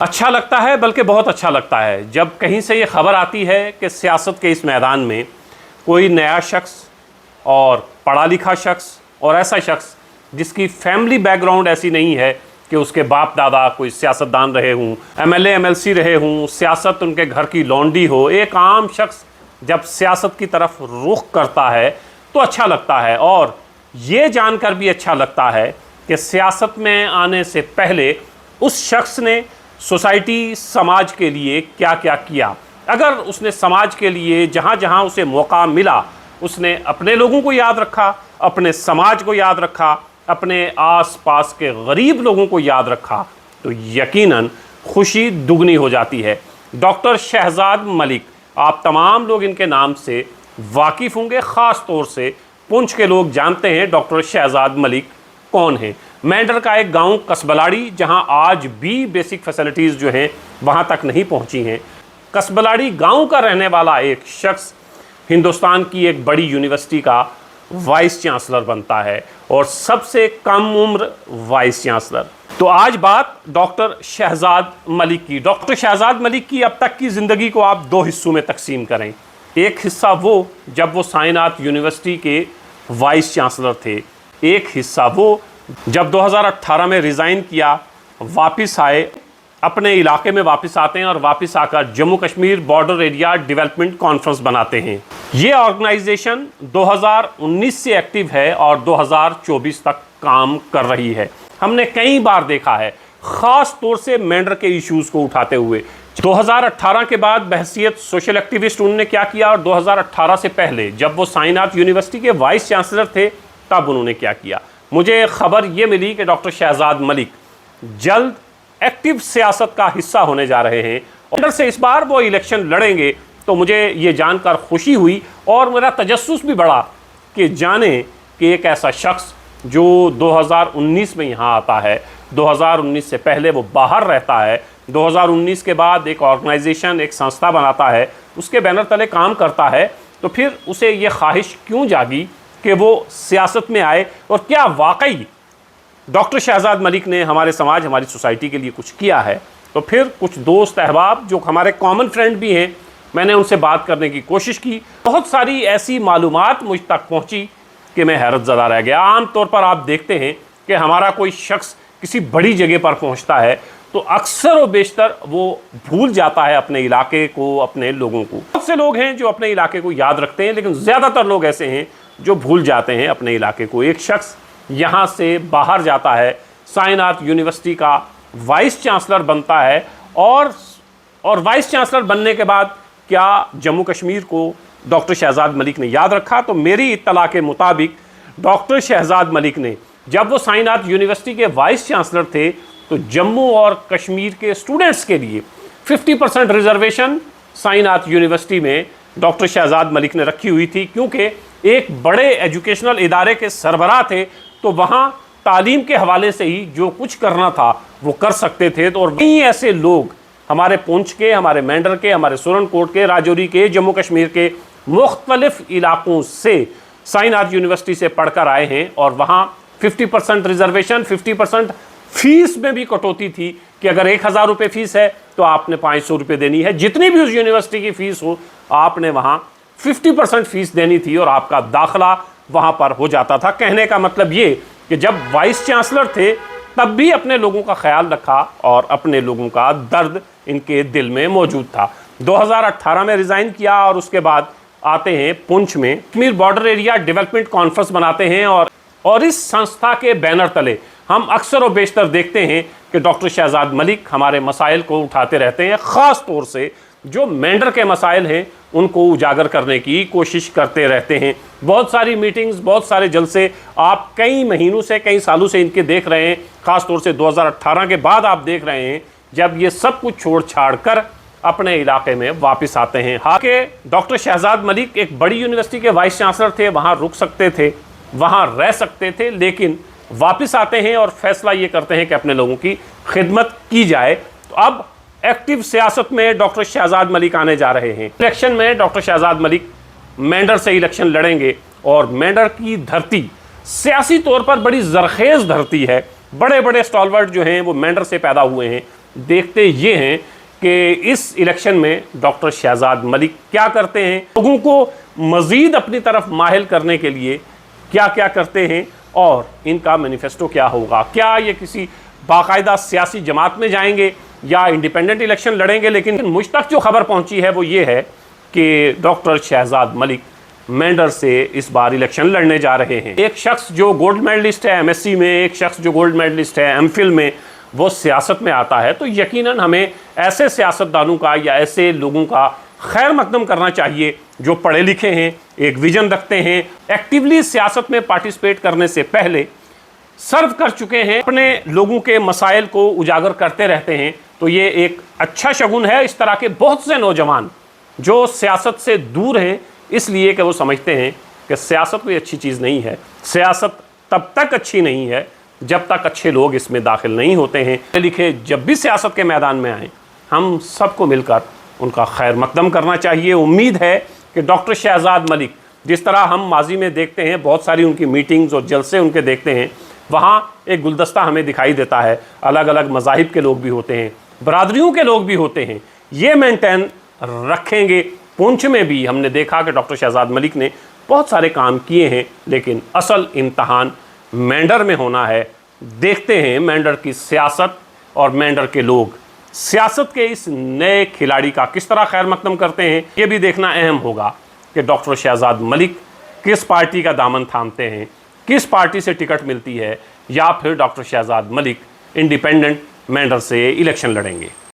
अच्छा लगता है, बल्कि बहुत अच्छा लगता है जब कहीं से ये खबर आती है कि सियासत के इस मैदान में कोई नया शख्स और पढ़ा लिखा शख्स और ऐसा शख्स जिसकी फैमिली बैकग्राउंड ऐसी नहीं है कि उसके बाप दादा कोई सियासतदान रहे हों, एमएलए एमएलसी रहे हों, सियासत उनके घर की लौंडी हो, एक आम शख्स जब सियासत की तरफ रुख करता है तो अच्छा लगता है। और ये जानकर भी अच्छा लगता है कि सियासत में आने से पहले उस शख्स ने सोसाइटी समाज के लिए क्या क्या किया। अगर उसने समाज के लिए जहाँ जहाँ उसे मौका मिला उसने अपने लोगों को याद रखा, अपने समाज को याद रखा, अपने आसपास के गरीब लोगों को याद रखा, तो यकीनन खुशी दुगनी हो जाती है। डॉक्टर शहजाद मलिक, आप तमाम लोग इनके नाम से वाकिफ़ होंगे, ख़ास तौर से पुंछ के लोग जानते हैं डॉक्टर शहजाद मलिक कौन हैं। मेंढर का एक गांव कसबलाड़ी, जहां आज भी बेसिक फैसिलिटीज़ जो हैं वहां तक नहीं पहुंची हैं। कसबलाड़ी गांव का रहने वाला एक शख्स हिंदुस्तान की एक बड़ी यूनिवर्सिटी का वाइस चांसलर बनता है और सबसे कम उम्र वाइस चांसलर। तो आज बात डॉक्टर शहजाद मलिक की। डॉक्टर शहजाद मलिक की अब तक की ज़िंदगी को आप दो हिस्सों में तकसीम करें। एक हिस्सा वो जब वो साइनात यूनिवर्सिटी के वाइस चांसलर थे, एक हिस्सा वो जब 2018 में रिज़ाइन किया, वापस आए, अपने इलाके में वापस आते हैं और वापस आकर Jammu Kashmir border area development conference बनाते हैं। ये ऑर्गेनाइजेशन 2019 से एक्टिव है और 2024 तक काम कर रही है। हमने कई बार देखा है, ख़ास तौर से मेंढर के इश्यूज़ को उठाते हुए। 2018 के बाद बहसियत सोशल एक्टिविस्ट उन्होंने क्या किया और 2018 से पहले जब वो साइनात यूनिवर्सिटी के वाइस चांसलर थे तब उन्होंने क्या किया। मुझे खबर ये मिली कि डॉक्टर शहजाद मलिक जल्द एक्टिव सियासत का हिस्सा होने जा रहे हैं और से इस बार वो इलेक्शन लड़ेंगे। तो मुझे ये जानकर खुशी हुई और मेरा तजस्सुस भी बढ़ा कि जाने कि एक ऐसा शख्स जो 2019 में यहाँ आता है, 2019 से पहले वो बाहर रहता है, 2019 के बाद एक ऑर्गेनाइजेशन, एक संस्था बनाता है, उसके बैनर तले काम करता है, तो फिर उसे ये ख्वाहिश क्यों जागी कि वो सियासत में आए और क्या वाकई डॉक्टर शहजाद मलिक ने हमारे समाज, हमारी सोसाइटी के लिए कुछ किया है। तो फिर कुछ दोस्त अहबाब जो हमारे कॉमन फ्रेंड भी हैं, मैंने उनसे बात करने की कोशिश की। बहुत सारी ऐसी मालूमात मुझ तक पहुंची कि मैं हैरत ज़दा रह गया। आम तौर पर आप देखते हैं कि हमारा कोई शख्स किसी बड़ी जगह पर पहुंचता है तो अक्सर व बेशतर वो भूल जाता है अपने इलाके को, अपने लोगों को। बहुत से लोग हैं जो अपने इलाके को याद रखते हैं, लेकिन ज़्यादातर लोग ऐसे हैं जो भूल जाते हैं अपने इलाके को। एक शख्स यहाँ से बाहर जाता है, साइनात यूनिवर्सिटी का वाइस चांसलर बनता है और वाइस चांसलर बनने के बाद क्या जम्मू कश्मीर को डॉक्टर शहजाद मलिक ने याद रखा? तो मेरी इत्तला के मुताबिक डॉक्टर शहजाद मलिक ने जब वो साइनात यूनिवर्सिटी के वाइस चांसलर थे तो जम्मू और कश्मीर के स्टूडेंट्स के लिए 50% रिजर्वेशन साइनात यूनिवर्सिटी में डॉक्टर शहजाद मलिक ने रखी हुई थी, क्योंकि एक बड़े एजुकेशनल इदारे के सरबराह थे तो वहाँ तालीम के हवाले से ही जो कुछ करना था वो कर सकते थे। तो और कई ऐसे लोग हमारे पुंछ के, हमारे मेंढर के, हमारे सुरनकोट के, राजौरी के, जम्मू कश्मीर के मुख्तलिफ इलाकों से साइनात यूनिवर्सिटी से पढ़कर आए हैं और वहाँ 50% रिजर्वेशन, 50% फीस में भी कटौती थी कि अगर 1000 रुपये फ़ीस है तो आपने 500 रुपये देनी है। जितनी भी उस यूनिवर्सिटी की फ़ीस हो आपने वहाँ 50% फ़ीस देनी थी और आपका दाखिला वहाँ पर हो जाता था। कहने का मतलब ये कि जब वाइस चांसलर थे तब भी अपने लोगों का ख्याल रखा और अपने लोगों का दर्द इनके दिल में मौजूद था। 2018 में रिज़ाइन किया और उसके बाद आते हैं पुंछ में Kashmir border area development conference बनाते हैं और इस संस्था के बैनर तले हम अक्सर और बेशतर देखते हैं कि डॉक्टर शहजाद मलिक हमारे मसाइल को उठाते रहते हैं, ख़ास तौर से जो मेंढर के मसाइल हैं उनको उजागर करने की कोशिश करते रहते हैं। बहुत सारी मीटिंग्स, बहुत सारे जलसे आप कई महीनों से, कई सालों से इनके देख रहे हैं, ख़ास तौर से 2018 के बाद आप देख रहे हैं जब ये सब कुछ छोड़ छाड़ कर अपने इलाके में वापस आते हैं। हालांकि डॉक्टर शहजाद मलिक एक बड़ी यूनिवर्सिटी के वाइस चांसलर थे, वहाँ रुक सकते थे, वहाँ रह सकते थे, लेकिन वापस आते हैं और फैसला ये करते हैं कि अपने लोगों की खिदमत की जाए। तो अब एक्टिव सियासत में डॉक्टर शहजाद मलिक आने जा रहे हैं। इलेक्शन में डॉक्टर शहजाद मलिक मेंढर से इलेक्शन लड़ेंगे और मेंढर की धरती सियासी तौर पर बड़ी जरखेज़ धरती है। बड़े बड़े स्टॉलवर्ट जो हैं वो मेंढर से पैदा हुए हैं। देखते ये हैं कि इस इलेक्शन में डॉक्टर शहजाद मलिक क्या करते हैं, लोगों को मज़ीद अपनी तरफ माहिल करने के लिए क्या क्या करते हैं और इनका मैनिफेस्टो क्या होगा। क्या ये किसी बाकायदा सियासी जमात में जाएंगे या इंडिपेंडेंट इलेक्शन लड़ेंगे। लेकिन मुझ तक जो खबर पहुंची है वो ये है कि डॉक्टर शहजाद मलिक मेंढर से इस बार इलेक्शन लड़ने जा रहे हैं। एक शख्स जो गोल्ड मेडलिस्ट है एमएससी में, एक शख्स जो गोल्ड मेडलिस्ट है एमफिल में, वो सियासत में आता है तो यकीनन हमें ऐसे सियासतदानों का या ऐसे लोगों का खैर मकदम करना चाहिए जो पढ़े लिखे हैं, एक विजन रखते हैं, एक्टिवली सियासत में पार्टिसिपेट करने से पहले सर्व कर चुके हैं, अपने लोगों के मसाइल को उजागर करते रहते हैं। तो ये एक अच्छा शगुन है। इस तरह के बहुत से नौजवान जो सियासत से दूर हैं इसलिए कि वो समझते हैं कि सियासत कोई अच्छी चीज़ नहीं है, सियासत तब तक अच्छी नहीं है जब तक अच्छे लोग इसमें दाखिल नहीं होते हैं। लिखे जब भी सियासत के मैदान में आएँ हम सबको मिलकर उनका खैर मकदम करना चाहिए। उम्मीद है कि डॉक्टर शहजाद मलिक, जिस तरह हम माजी में देखते हैं बहुत सारी उनकी मीटिंग्स और जलसे उनके देखते हैं, वहाँ एक गुलदस्ता हमें दिखाई देता है, अलग अलग मज़ाहिब के लोग भी होते हैं, बरादरियों के लोग भी होते हैं, ये मेंटेन रखेंगे। पुंछ में भी हमने देखा कि डॉक्टर शहजाद मलिक ने बहुत सारे काम किए हैं, लेकिन असल इम्तहान मेंढर में होना है। देखते हैं मेंढर की सियासत और मेंढर के लोग सियासत के इस नए खिलाड़ी का किस तरह खैर मकदम करते हैं। ये भी देखना अहम होगा कि डॉक्टर शहजाद मलिक किस पार्टी का दामन थामते हैं, किस पार्टी से टिकट मिलती है, या फिर डॉक्टर शहजाद मलिक इंडिपेंडेंट मेंढर से इलेक्शन लड़ेंगे।